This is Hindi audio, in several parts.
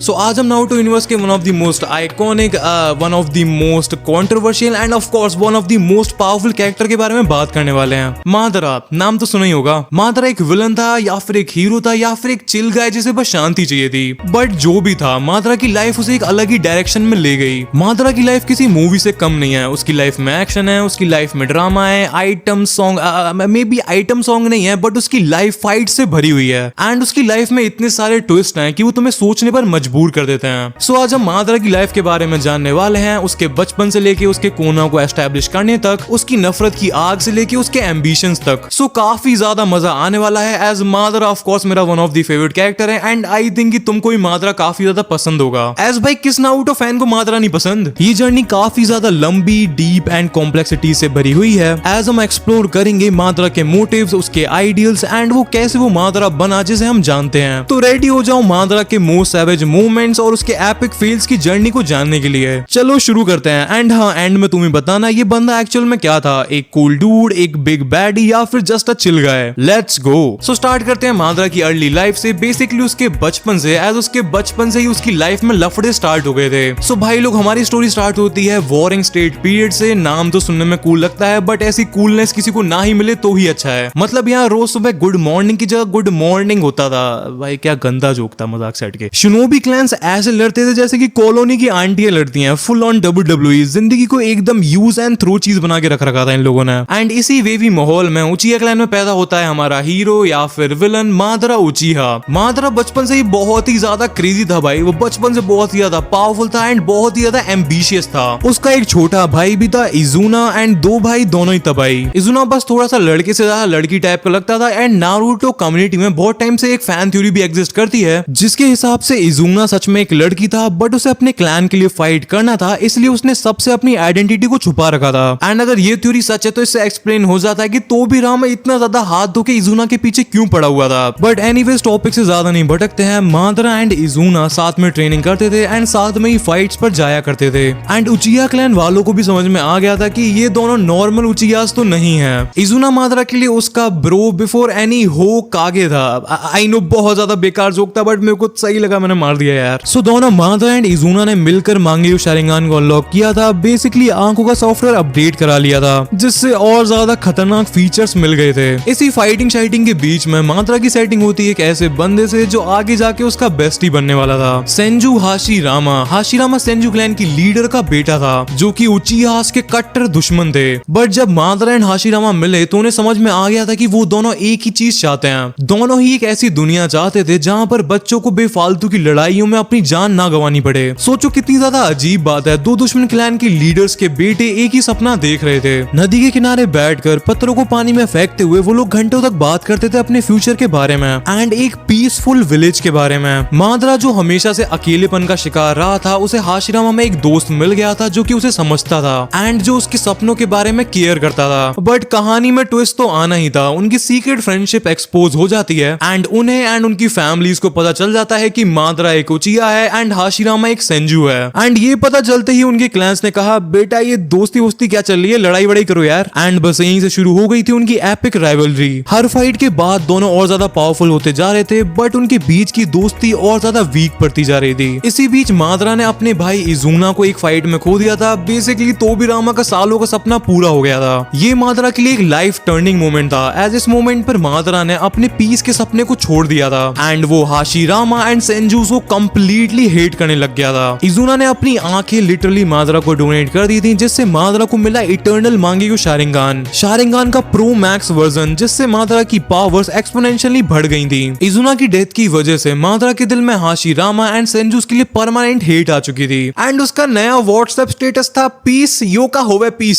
सो आज हम नारुतो यूनिवर्स के one of the most iconic, one of the most controversial end of course one of the most powerful character के बारे में बात करने वाले हैं। मादरा, नाम तो सुना ही होगा। मादरा एक विलन था या फिर एक हीरो था या फिर एक चिल गाय जिसे बस शांति चाहिए थी। बट जो भी था, मादरा की लाइफ उसे एक अलग ही डायरेक्शन में ले गई। मादरा की लाइफ किसी मूवी से कम नहीं है। उसकी लाइफ में एक्शन है, उसकी लाइफ में ड्रामा है, item song, may be item song नहीं है बट उसकी लाइफ फाइट से भरी हुई है। एंड उसकी लाइफ में इतने सारे ट्विस्ट हैं कि वो तुम्हें सोचने पर मजबूर कर देते हैं। सो आज हम मादरा की लाइफ के बारे में जानने वाले हैं, उसके बचपन से लेके उसके कोना को एस्टैब्लिश करने तक, उसकी नफरत की आग से लेके उसके एम्बिशंस तक। सो काफी ज्यादा मजा आने वाला है। एज मादरा ऑफ कोर्स मेरा one of the favourite character है एंड आई थिंक कि तुमको भी मादरा काफी ज्यादा पसंद होगा। एज भाई किस नारुतो फैन को मादरा नहीं पसंद। ये जर्नी काफी ज्यादा लंबी, डीप एंड कॉम्प्लेक्सिटी से भरी हुई है। एज हम एक्सप्लोर करेंगे मादरा के मोटिव्स, उसके आइडियल्स एंड वो कैसे वो मादरा बना जिसे हम जानते हैं। तो रेडी हो जाओ मादरा के मोस्ट सैवेज मूवमेंट्स और उसके एपिक फेल्स की जर्नी को जानने के लिए। चलो शुरू करते हैं। एंड हाँ, एंड में तुम्हें बताना ये बंदा एक्चुअल में क्या था, एक कूल डूड, एक बिग बैडी या फिर just a chill guy. Let's go. So start करते हैं मादरा की अर्ली लाइफ से, बेसिकली उसके बचपन से। एज उसके बचपन से ही उसकी लाइफ में लफड़े स्टार्ट हो गए थे। सो भाई लोग, हमारी स्टोरी स्टार्ट होती है वॉरिंग स्टेट पीरियड से। नाम तो सुनने में कूल लगता है बट ऐसी कूलनेस किसी को ना ही मिले तो ही अच्छा है। मतलब यहाँ रोज सुबह गुड मॉर्निंग की जगह गुड मॉर्निंग होता था। भाई क्या गंदा जोक था, मजाक सेट के। शिनोबी क्लैंस ऐसे लड़ते थे जैसे कि कॉलोनी की आंटियां लड़ती हैं, फुल ऑन WWE। जिंदगी को एकदम यूज एंड थ्रो चीज बना के रख रखा था इन लोगों ने। एंड इसी वेवी माहौल में उचिहा क्लैन में पैदा होता है हमारा हीरो या फिर विलन मादरा उचिहा। मादरा बचपन से ही बहुत ही ज्यादा क्रेजी था भाई। वो बचपन से बहुत ही ज्यादा पावरफुल था एंड बहुत ही ज्यादा एम्बिशियस था। उसका एक छोटा भाई भी था इजुना एंड दो भाई दोनों ही तबाही। इजुना बस थोड़ा सा लड़के से ज्यादा लड़की टाइप का लगता था। एंड नारुतो कम्युनिटी में बहुत टाइम से एक फैन थ्योरी भी एग्जिस्ट करती है जिसके हिसाब से इजुना सच में एक लड़की था बट उसे अपने क्लैन के लिए फाइट करना था, इसलिए उसने सबसे अपनी आइडेंटिटी को छुपा रखा था। एंड अगर ये थ्योरी सच है तो इससे एक्सप्लेन हो जाता है कि तोबिरामा इतना ज्यादा हाथ धो के इजुना के पीछे क्यों पड़ा हुआ था। बट एनीवेज टॉपिक से ज्यादा नहीं भटकते हैं। मादरा एंड इजुना साथ में ट्रेनिंग करते थे एंड साथ में ही फाइट्स पर जाया करते थे। एंड उचिहा क्लैन वालों को भी समझ में आ गया था कि ये दोनों नॉर्मल उचिहास तो नहीं है। इजुना मादरा के लिए उसका ब्रो बिफोर एनी हो कागे था। आई नो बहुत ज्यादा बेकार जोक था बट मेरे को सही लगा, मैंने मार दिया यार। सो दोनों मादरा एंड इजुना ने मिलकर मांगेयू शारिंगान को अनलॉक किया था। बेसिकली आंखों का सॉफ्टवेयर अपडेट करा लिया था जिससे और ज्यादा खतरनाक फीचर्स मिल गए थे। इसी फाइटिंग शाइटिंग के बीच में मादरा की सेटिंग होती है एक ऐसे बंदे से जो आगे जाके उसका बेस्टी बनने वाला था, Senju Hashirama. Hashirama Senju clan की लीडर का बेटा था जो कि उचिहास के कट्टर दुश्मन थे। बट जब मादरा एंड हाशिरामा मिले तो उन्हें समझ में आ गया था कि वो दोनों एक ही चीज चाहते हैं। दोनों ही एक ऐसी दुनिया चाहते थे जहाँ पर बच्चों को बेफालतू की लड़ाइयों में अपनी जान ना गंवानी पड़े। सोचो कितनी ज्यादा अजीब बात है, दो दुश्मन क्लैन के लीडर्स के बेटे एक ही सपना देख रहे थे। नदी के किनारे बैठकर पत्थरों को पानी में फेंकते हुए वो लोग घंटों तक बात करते थे अपने फ्यूचर के बारे में एंड एक पीसफुल विलेज के बारे में। मादरा जो हमेशा से अकेलेपन का शिकार रहा था, उसे हाशिरामा में एक दोस्त मिल गया था जो कि उसे समझता था एंड जो उसके सपनों के बारे में केयर करता था। बट कहानी में ट्विस्ट तो आना ही था। उनकी सीक्रेट फ्रेंडशिप एक्सपोज हो जाती है एंड उन्हें एंड उनकी फैमिलीज को पता चल जाता है कि मादरा एक उचिहा है एंड हाशिरामा एक सेंजू है। एंड ये पता चलते ही उनके क्लैंस ने कहा, बेटा ये दोस्ती वोस्ती क्या चल रही है, लड़ाई वड़ाई करो यार। एंड बस यहीं से शुरू हो गई थी उनकी एपिक राइवलरी। हर फाइट के बाद दोनों और ज्यादा पावरफुल होते जा रहे थे बट उनके बीच की दोस्ती और ज्यादा वीक पड़ती जा रही थी। इसी बीच मादरा ने अपने भाई इजुना को एक फाइट में खो दिया था। बेसिकली तोबिरामा का सालों का सपना पूरा हो गया था। ये मादरा के लिए एक लाइफ टर्निंग मोमेंट था। एज इस मोमेंट पर मादरा ने अपने पीस के सपने को छोड़ दिया था एंड वो हाशिरामा एंड सेंजू को कंप्लीटली हेट करने लग गया था। इजुना ने अपनी आंखें लिटरली मादरा को डोनेट कर दी थी जिससे मादरा को मिला इटर्नल मांगेयू शारिंगान, शारिंगान का प्रो मैक्स वर्जन, जिससे मादरा की पावर्स एक्सपोनेंशियली बढ़ गई थी। इजुना की डेथ की वजह से मादरा के दिल में हाशिरामा एंड सेंजू के लिए परमानेंट हेट आ चुकी थी एंड उसका नया व्हाट्सएप स्टेटस था, पीस यो का होवे पीस।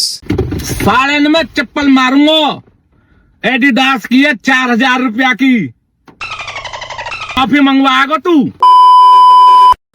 साले में चप्पल मारूंगा। एडिडास की है 4000 रुपया की, काफी मंगवाएगा तू।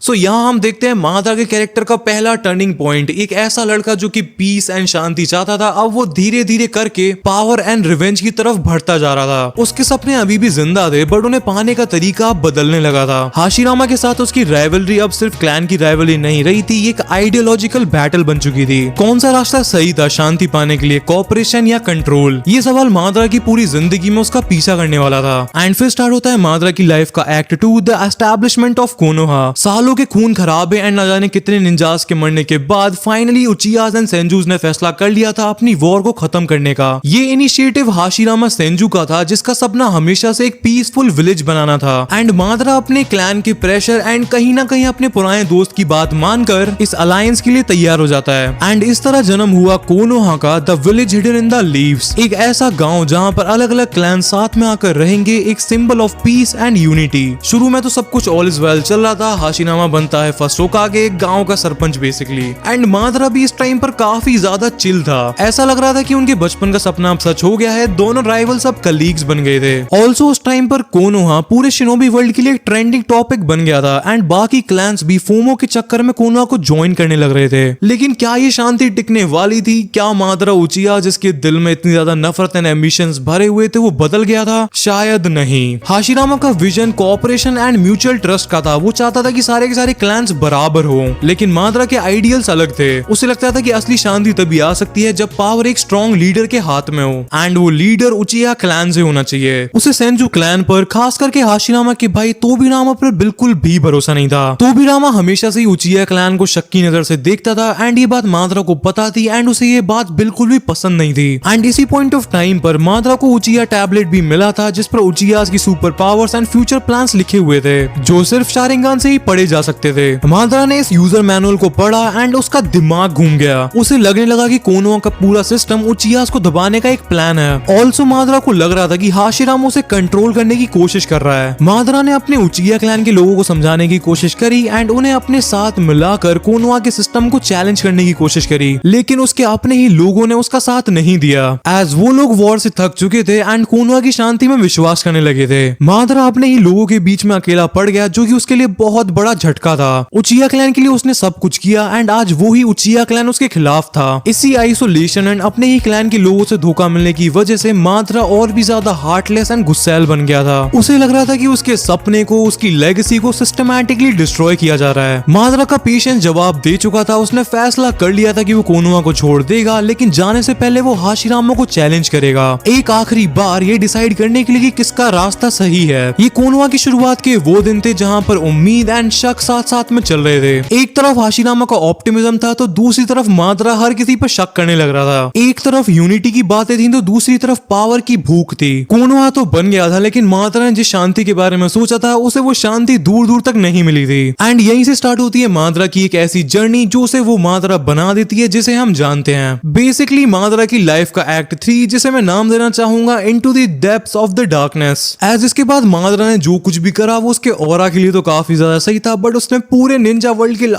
सो यहाँ हम देखते हैं मादरा के कैरेक्टर का पहला टर्निंग पॉइंट। एक ऐसा लड़का जो कि पीस एंड शांति चाहता था, अब वो धीरे धीरे करके पावर एंड रिवेंज की तरफ बढ़ता जा रहा था। उसके सपने अभी भी जिंदा थे बट उन्हें पाने का तरीका अब बदलने लगा था। हाशिरामा के साथ उसकी राइवलरी अब सिर्फ क्लैन की राइवलरी नहीं रही थी, एक आइडियोलॉजिकल बैटल बन चुकी थी। कौन सा रास्ता सही था शांति पाने के लिए, कॉपरेशन या कंट्रोल? ये सवाल मादरा की पूरी जिंदगी में उसका पीछा करने वाला था। एंड फिर स्टार्ट होता है मादरा की लाइफ का act 2, the establishment of Konoha. सालों लोगों के खून खराबे एंड न जाने कितने निंजास के मरने के बाद फाइनली उचियास एंड सेंजूस ने फैसला कर लिया था अपनी वॉर को खत्म करने का। ये इनिशिएटिव हाशिरामा सेंजू का था, जिसका सपना हमेशा से एक पीसफुल विलेज बनाना था। एंड मादरा अपने क्लैन के प्रेशर एंड कहीं ना कहीं अपने पुराने दोस्त की बात मानकर इस अलायंस के लिए तैयार हो जाता है। एंड इस तरह जन्म हुआ कोनोहा का the village hidden in the leaves, एक ऐसा गांव जहां पर अलग अलग क्लैन साथ में आकर रहेंगे, एक symbol of peace and unity. शुरू में तो सब कुछ ऑल इज वेल चल रहा था। हाशिरामा बनता है फर्स्ट होकागे, एक गांव का सरपंच बेसिकली। एंड मादरा भी इस टाइम पर काफी ज्यादा चिल था। ऐसा लग रहा था कि उनके बचपन का सपना अब सच हो गया है। दोनों राइवल्स अब कलीग्स बन गए थे। ऑल्सो उस टाइम पर कोनोहा पूरे शिनोबी वर्ल्ड के लिए एक ट्रेंडिंग टॉपिक बन गया था। एंड बाकी क्लैंस भी फोमो के चक्कर में कोनोहा को ज्वाइन करने लग रहे थे। लेकिन क्या ये शांति टिकने वाली थी? क्या मादरा उचिया, जिसके दिल में इतनी ज्यादा नफरत एंड एम्बिशंस भरे हुए थे, वो बदल गया था? शायद नहीं। हाशिरामा का vision cooperation and mutual trust का था। वो चाहता था कि सारे के सारे क्लैंस बराबर हो। लेकिन मादरा के आइडियल्स अलग थे। उसे लगता था कि असली शांति तभी आ सकती है जब पावर एक स्ट्रॉन्ग लीडर के हाथ में हो। एंड वो लीडर उचिया क्लैन से होना चाहिए। उसे सेंजू क्लैन पर, खास करके हाशिरामा के भाई तोबिरामा पर बिल्कुल भी भरोसा नहीं था। तोबिरामा हमेशा से ही उचिया क्लैन को शक की नजर से देखता था। एंड ये बात मादरा को पता थी एंड उसे ये बात बिल्कुल भी पसंद नहीं थी। एंड इसी पॉइंट ऑफ टाइम पर मादरा को उचिया टैबलेट भी मिला था, जिस पर उचियास की super powers and future plans लिखे हुए थे, जो सिर्फ शारिंगान से ही पढ़े जा सकते थे। मादरा ने इस यूजर मैनुअल को पढ़ा एंड उसका दिमाग घूम गया। उसे लगने लगा कि कोनोहा का पूरा सिस्टम उचियास को दबाने का एक प्लान है। ऑल्सो मादरा को लग रहा था कि हाशिरामा उसे कंट्रोल करने की कोशिश कर रहा है। मादरा ने अपने उचिया क्लैन के लोगों को समझाने की कोशिश करी एंड उन्हें अपने साथ मिलाकर कोनोहा के सिस्टम को चैलेंज करने की कोशिश करी। लेकिन उसके अपने ही लोगों ने उसका साथ नहीं दिया, एज वो लोग वॉर से थक चुके थे एंड कोनोहा की शांति में विश्वास करने लगे थे। मादरा अपने ही लोगों के बीच में अकेला पड़ गया, जो कि उसके लिए बहुत बड़ा झटका था। उचिया क्लैन के लिए उसने सब कुछ किया एंड आज वो ही उचिया क्लैन उसके खिलाफ था। इसी आइसोलेशन एंड अपने ही क्लैन के लोगों से धोखा मिलने की वजह से मादरा और भी ज्यादा हार्टलेस एंड गुस्सैल बन गया था। उसे लग रहा था कि उसके सपने को, उसकी लेगेसी को सिस्टमैटिकली डिस्ट्रॉय किया जा रहा है। मादरा का पेशेंस जवाब दे चुका था। उसने फैसला कर लिया था कि वो कोनोहा को छोड़ देगा, लेकिन जाने से पहले वो हाशिरामा को चैलेंज करेगा, एक आखिरी बार ये डिसाइड करने के लिए कि किसका रास्ता सही है। ये कोनोहा की शुरुआत के वो दिन थे जहां पर उम्मीद एंड शक साथ साथ में चल रहे थे। एक तरफ हाशिरामा का ऑप्टिमिज्म था तो दूसरी तरफ मादरा हर किसी पर शक करने लग रहा था। एक तरफ यूनिटी की बातें थी तो दूसरी तरफ पावर की भूख थी। कोनोहा तो बन गया था, लेकिन मादरा ने जिस शांति के बारे में सोचा था उसे वो शांति दूर दूर तक नहीं मिली थी। एंड यहीं से स्टार्ट होती है मादरा की एक ऐसी जर्नी जो उसे वो मादरा बना देती है जिसे हम जानते हैं। बेसिकली मादरा की लाइफ का एक्ट 3, जिसे मैं नाम देना चाहूंगा into the depths of the darkness. As इसके बाद मादरा ने जो कुछ भी करा वो उसके ऑरा के लिए तो काफी ज्यादा सही था, बट उसने पूरे निंजा वर्ल्ड के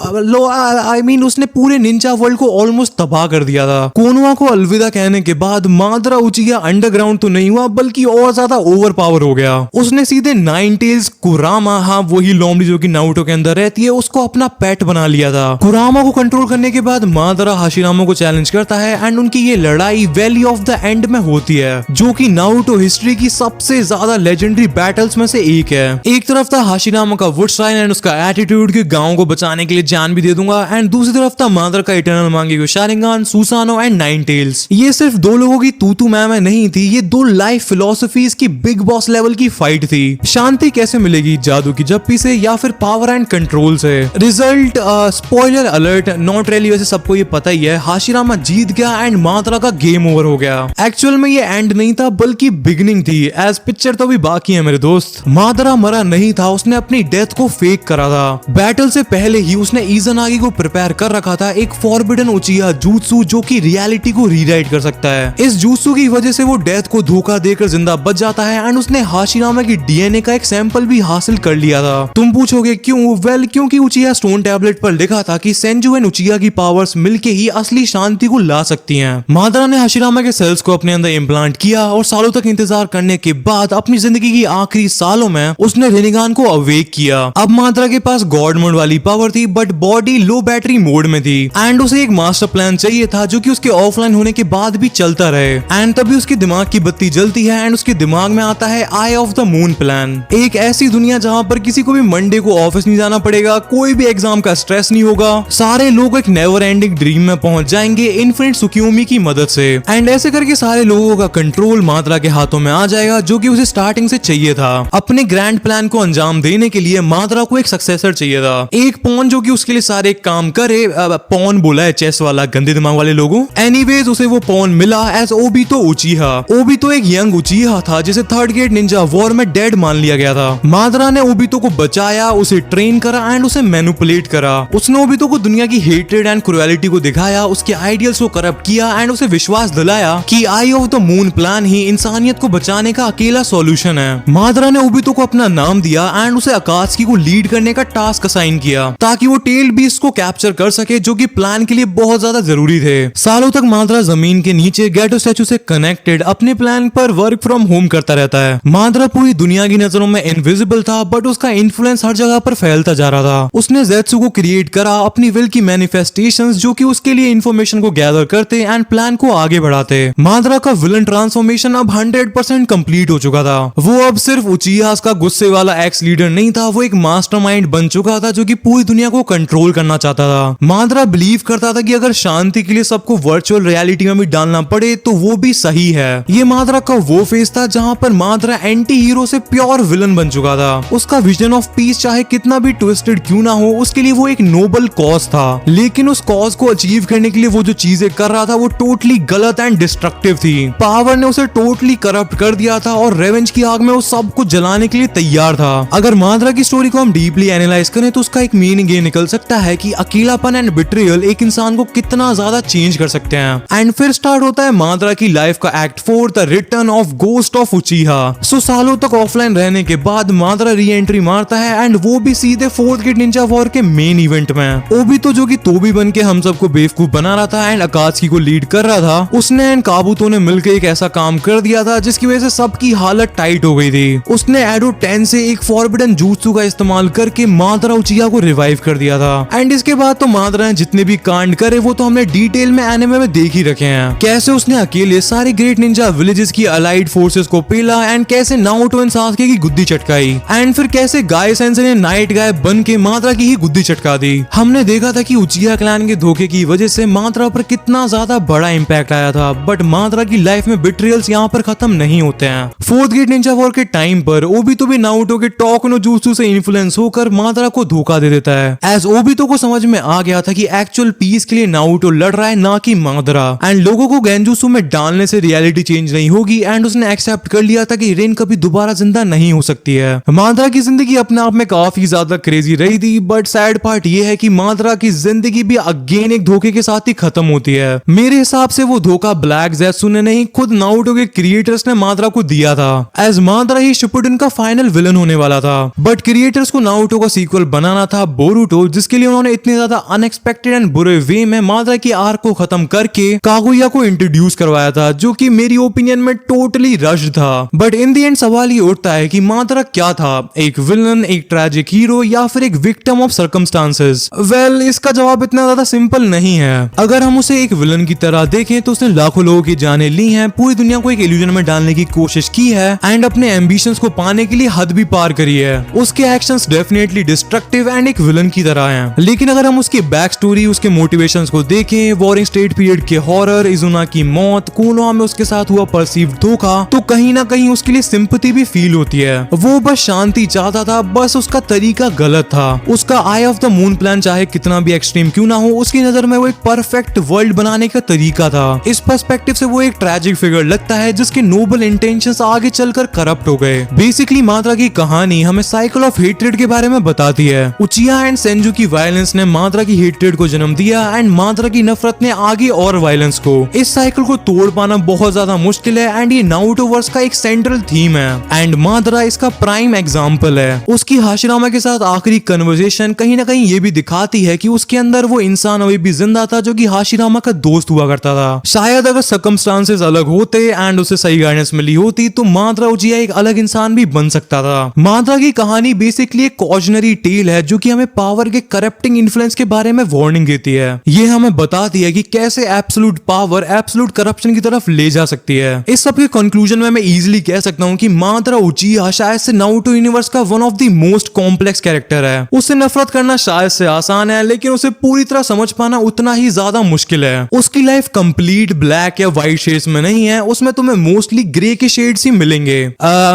उसने पूरे निंजा वर्ल्ड को ऑलमोस्ट तबाह कर दिया था। कोनोहा को अलविदा कहने के बाद मादरा उचिया अंडरग्राउंड तो नहीं हुआ, बल्कि और ज्यादा ओवर पावर हो गया। उसने सीधे नाइन टेल्स कुरामा, हाँ वही लोमड़ी जो कि नारुतो के अंदर रहती है, उसको अपना पेट बना लिया था। कुरामा को कंट्रोल करने के बाद मादरा हाशिरामा को चैलेंज करता है एंड उनकी ये लड़ाई वैली ऑफ द एंड में होती है, जो कि नारुतो हिस्ट्री की सबसे ज्यादा लेजेंडरी बैटल्स में से एक है। एक तरफ था हाशिरामा का वुड साइन एंड उसका एटीट्यूड कि गांव को बचाने के लिए जान भी दे दूंगा, एंड दूसरी तरफ था मादरा का eternal Mangekyo Sharingan, Susanoo and nine tails. ये सिर्फ दो लोगों की तू मैं नहीं थी, ये दो लाइफ फिलोसफीज की बिग बॉस लेवल की फाइट थी। शांति कैसे मिलेगी, जादू की जप्पी से या फिर पावर एंड कंट्रोल से? Result spoiler alert, not really, वैसे सबको ये पता ही है, हाशिरामा जीत गया एंड मादरा का गेम ओवर हो गया। एक्चुअल में ये एंड नहीं था बल्कि बिगनिंग थी, एज पिक्चर तो भी बाकी है मेरे दोस्त। मादरा मरा नहीं था, उसने अपनी डेथ को फेक करा था। बैटल से पहले ही उसने इज़ानागी को प्रिपेयर कर रखा था, एक फॉरबिडन उचिया जूत्सु जो कि रियलिटी को रीराइट कर सकता है। इस जूत्सु की वजह से वो डेथ को धोखा देकर जिंदा बच जाता है एंड उसने हाशिरामा की डीएनए का एक सैंपल भी हासिल कर लिया था। तुम पूछोगे क्यों? वेल, क्योंकि उचिया स्टोन टैबलेट पर लिखा था कि सेंजू एंड उचिया की पावर्स मिलके ही असली शांति को ला सकती हैं। मादरा ने हाशिरामा के सेल्स को अपने अंदर इम्प्लांट किया और सालों तक इंतजार करने के बाद अपनी जिंदगी की आखिरी सालों में उसने रेनिगान को अवेक किया। अब मादरा के पास गॉड मोड वाली पावर थी, but body low battery mode में थी एंड उसे एक मास्टर प्लान चाहिए था जो कि उसके ऑफलाइन होने के बाद भी चलता रहे। एंड तभी उसके दिमाग की बत्ती जलती है एंड उसके दिमाग में आता है आई ऑफ द मून प्लान, एक ऐसी दुनिया जहां पर किसी को भी मंडे को ऑफिस नहीं जाना पड़ेगा, कोई भी एग्जाम का स्ट्रेस नहीं होगा, सारे लोग एक नेवर एंडिंग ड्रीम में पहुंच जाएंगे इन्फिनिट सुकियोमी की मदद से। एंड ऐसे करके सारे लोगों का कंट्रोल मादरा के हाथों में आ जाएगा, जो कि उसे स्टार्टिंग से चाहिए था। अपने ग्रैंड प्लान को अंजाम देने के लिए मादरा को एक सक्सेसर प्रोसेसर चाहिए था, एक पॉन जो कि उसके लिए सारे काम करे। पॉन बोला है चेस वाला, गंदे दिमाग वाले लोगों। एनीवेज उसे वो पॉन मिला एज ओबितो उचिहा। ओबितो एक यंग उचिहा था जिसे थर्ड ग्रेड निंजा वॉर में डेड मान लिया गया था। मादरा ने ओबितो को बचाया, उसे ट्रेन करा एंड उसे मैनिपुलेट करा। उसने ओबितो को दुनिया की हेट्रेड एंड क्रुएलिटी को दिखाया, उसके आइडियल्स को करप्ट किया एंड उसे विश्वास दिलाया कि आई ऑफ द मून प्लान ही इंसानियत को बचाने का अकेला सॉल्यूशन है। मादरा ने ओबितो को अपना नाम दिया एंड उसे अकात्सुकी को लीड करने का टास्क असाइन किया ताकि वो टेल्ड बीस्ट को कैप्चर कर सके, जो कि प्लान के लिए बहुत ज्यादा जरूरी थे। सालों तक मादरा जमीन के नीचे गेटो स्टैचू से कनेक्टेड अपने प्लान पर वर्क फ्रॉम होम करता रहता है। मादरा पूरी दुनिया की नजरों में इनविजिबल था, बट उसका इन्फ्लुएंस हर जगह पर फैलता जा रहा था। उसने ज़ेत्सु को क्रिएट करा, अपनी विल की मैनिफेस्टेशंस जो कि उसके लिए इंफॉर्मेशन को गैदर करते एंड प्लान को आगे बढ़ाते। मादरा का विलन ट्रांसफॉर्मेशन अब 100% कंप्लीट हो चुका था। वो अब सिर्फ उचिहास का गुस्से वाला एक्स लीडर नहीं था, वो एक मास्टरमाइंड बन चुका था जो कि पूरी दुनिया को कंट्रोल करना चाहता था। मादरा बिलीव करता था कि अगर शांति के लिए सबको वर्चुअल रियलिटी में भी डालना पड़े तो वो भी सही है। ये मादरा का वो फेज था जहां पर मादरा एंटी हीरो से प्योर विलन बन चुका था। उसका विजन ऑफ पीस चाहे कितना भी ट्विस्टेड क्यों ना हो, उसके लिए वो एक नोबल कॉज था, लेकिन उस कॉज को अचीव करने के लिए वो जो चीजें कर रहा था वो टोटली गलत एंड डिस्ट्रक्टिव थी। पावर ने उसे टोटली करप्ट कर दिया था और रेवेंज की आग में वो सब कुछ जलाने के लिए तैयार था। अगर मादरा की स्टोरी को हम डीपली एनालाइज करें तो उसका एक मीनिंग ये निकल सकता है कि अकेलापन एंड बिट्रियल एक इंसान को कितना ज्यादा चेंज कर सकते हैं। एंड फिर स्टार्ट होता है मादरा की लाइफ का act 4, the return of ghost of Uchiha. सो सालों तक ऑफलाइन रहने के बाद मादरा री एंट्री मारता है एंड वो भी सीधे फोर्थ ग्रेड निंजा वॉर के मेन इवेंट में। ओबितो जो कि तोबी बन के हम सबको बेवकूफ बना रहा था एंड अकात्सुकी को लीड कर रहा था, उसने एंड काबुतो ने मिलकर एक ऐसा काम कर दिया था जिसकी वजह से सबकी हालत टाइट हो गई थी। उसने एडो 10 से एक फॉरबिडन जूत्सु का इस्तेमाल करके मादरा उचिहा को रिवाइव कर दिया था। एंड इसके बाद तो मादरा ने जितने भी कांड करे वो तो हमने डिटेल में एनिमे में देख ही रखे हैं। कैसे उसने अकेले सारे ग्रेट निंजा विलेजेस की अलाइड फोर्सेस को पेला एंड कैसे नारुतो एंड सासुके की गुद्दी चटकाई एंड फिर कैसे गाय सेंसेई ने नाइट गाय बन के मादरा की ही गुद्दी चटका दी। हमने देखा था कि उचिहा क्लैन के धोखे की वजह से मादरा पर कितना ज्यादा बड़ा इम्पैक्ट आया था, बट मादरा की लाइफ में बिट्रियल्स यहाँ पर खत्म नहीं होते हैं। फोर्थ ग्रेड निंजा वॉर के टाइम पर ओबितो भी नारुतो के टॉक नो जुत्सु से इन्फ्लुएंस होकर मादरा को धोखा दे देता है। एज ओबितो को समझ में आ गया था कि एक्चुअल पीस के लिए नारुतो लड़ रहा है, ना कि मादरा, एंड लोगों को गेंजुत्सु में डालने से रियलिटी चेंज नहीं होगी एंड उसने एक्सेप्ट कर लिया था कि रेन कभी दोबारा जिंदा नहीं हो सकती है। मादरा की जिंदगी अपने आप में काफी ज्यादा क्रेजी रही थी, बट सैड पार्ट ये है कि मादरा की जिंदगी भी अगेन एक धोखे के साथ ही खत्म होती है। मेरे हिसाब से वो धोखा ब्लैक ज़ेत्सु ने नहीं, खुद नारुतो के क्रिएटर्स ने मादरा को दिया था, एज मादरा ही शिपुडेन का फाइनल विलन होने वाला था। बट क्रिएटर्स को नारुतो का सीक्वल बनाना था बोरुतो, जिसके लिए उन्होंने इतने ज्यादा अनएक्सपेक्टेड एंड बुरे वे में मादरा की आर्क को खत्म करके कागुया को इंट्रोड्यूस करवाया था, जो कि मेरी ओपिनियन में टोटली रश्ड था। बट इन द एंड सवाल ये उठता है कि मादरा क्या था, एक विलन, एक ट्रैजिक हीरो या फिर एक विक्टिम ऑफ सर्कमस्टांसेस? वेल, इसका जवाब इतना ज्यादा सिंपल नहीं है। अगर हम उसे एक विलन की तरह देखें तो उसने लाखों लोगों की जानें ली हैं, पूरी दुनिया को एक इल्यूजन में डालने की कोशिश की है एंड अपने एम्बिशंस को पाने के लिए हद भी पार करी है। उसके एक्शंस डेफिनेटली डिस्ट्रक्टिव एंड एक विलन की तरह हैं। लेकिन अगर हम उसकी बैक स्टोरी, उसके मोटिवेशंस को देखें, वॉरिंग स्टेट पीरियड के हॉरर, इजुना की मौत, कोनोहा में उसके साथ हुआ परसीव्ड धोखा, तो कहीं ना कहीं उसके लिए सिंपैथी भी फील होती है। वो बस शांति चाहता था, बस उसका तरीका गलत था। उसका आई ऑफ द मून प्लान चाहे कितना भी एक्सट्रीम क्यों ना हो, उसकी नजर में वो एक परफेक्ट वर्ल्ड बनाने का तरीका था। इस पर्सपेक्टिव से वो एक ट्रैजिक फिगर लगता है जिसके नोबल इंटेंशंस आगे चलकर करप्ट हो गए। बेसिकली मादरा की कहानी हमें साइकिल ऑफ हेट्रेड के बारे में बताती है। उचिहा एंड सेंजू की वायलेंस ने मादरा की हेट्रेड को जन्म दिया एंड मादरा की नफरत ने आगे और वायलेंस को। इस साइकिल को तोड़ पाना बहुत ज्यादा मुश्किल है एंड ये नारुतो वर्स का एक सेंट्रल थीम है एंड मादरा इसका प्राइम एग्जांपल है। उसकी हाशिरामा के साथ आखिरी कन्वर्सेशन कहीं ना कहीं ये भी दिखाती है कि उसके अंदर वो इंसान अभी भी जिंदा था जो कि हाशिरामा का दोस्त हुआ करता था। शायद अगर सर्कमस्टांसेस अलग होते एंड उसे सही गाइडेंस मिली होती तो मादरा उचिहा एक अलग इंसान भी बन सकता था। मादरा की कहानी बेसिकली एक कॉजनरी टेल है जो कि हमें पावर के करप्टिंग इन्फ्लुएंस के बारे में वार्निंग देती है। ये हमें बताती है कि कैसे एब्सोल्यूट पावर एब्सोल्यूट करप्शन की तरफ ले जा सकती है। इस सब के कंक्लूजन में मैं इजीली कह सकता हूँ कि मादरा उचिहा शायद से नारुतो यूनिवर्स का one of the most complex character है। उससे नफरत करना शायद से आसान है, लेकिन उसे पूरी तरह समझ पाना उतना ही ज्यादा मुश्किल है। उसकी लाइफ कंप्लीट ब्लैक या व्हाइट शेड्स में नहीं है, उसमें तुम्हें मोस्टली ग्रे के शेड्स ही मिलेंगे।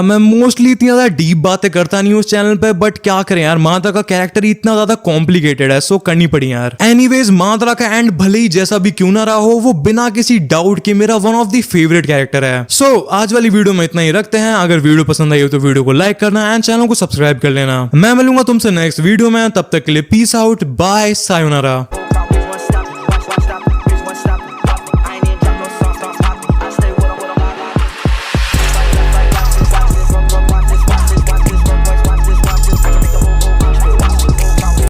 मैं मोस्टली इतनी ज्यादा डीप बातें करता नहीं हूँ उस चैनल पे, बट क्या करें यार, मादरा का कैरेक्टर ही इतना ज्यादा कॉम्प्लिकेटेड है, सो करनी पड़ी यार। एनीवेज मादरा का एंड भले ही जैसा भी क्यों ना रहा हो, वो बिना किसी डाउट के मेरा one of the favourite character है। सो आज वाली वीडियो में इतना ही रखते हैं। अगर वीडियो पसंद आई हो तो वीडियो को लाइक करना एंड चैनल को सब्सक्राइब कर लेना। मैं मिलूंगा तुमसे नेक्स्ट वीडियो में, तब तक के लिए पीस आउट, बाय, सायोनारा।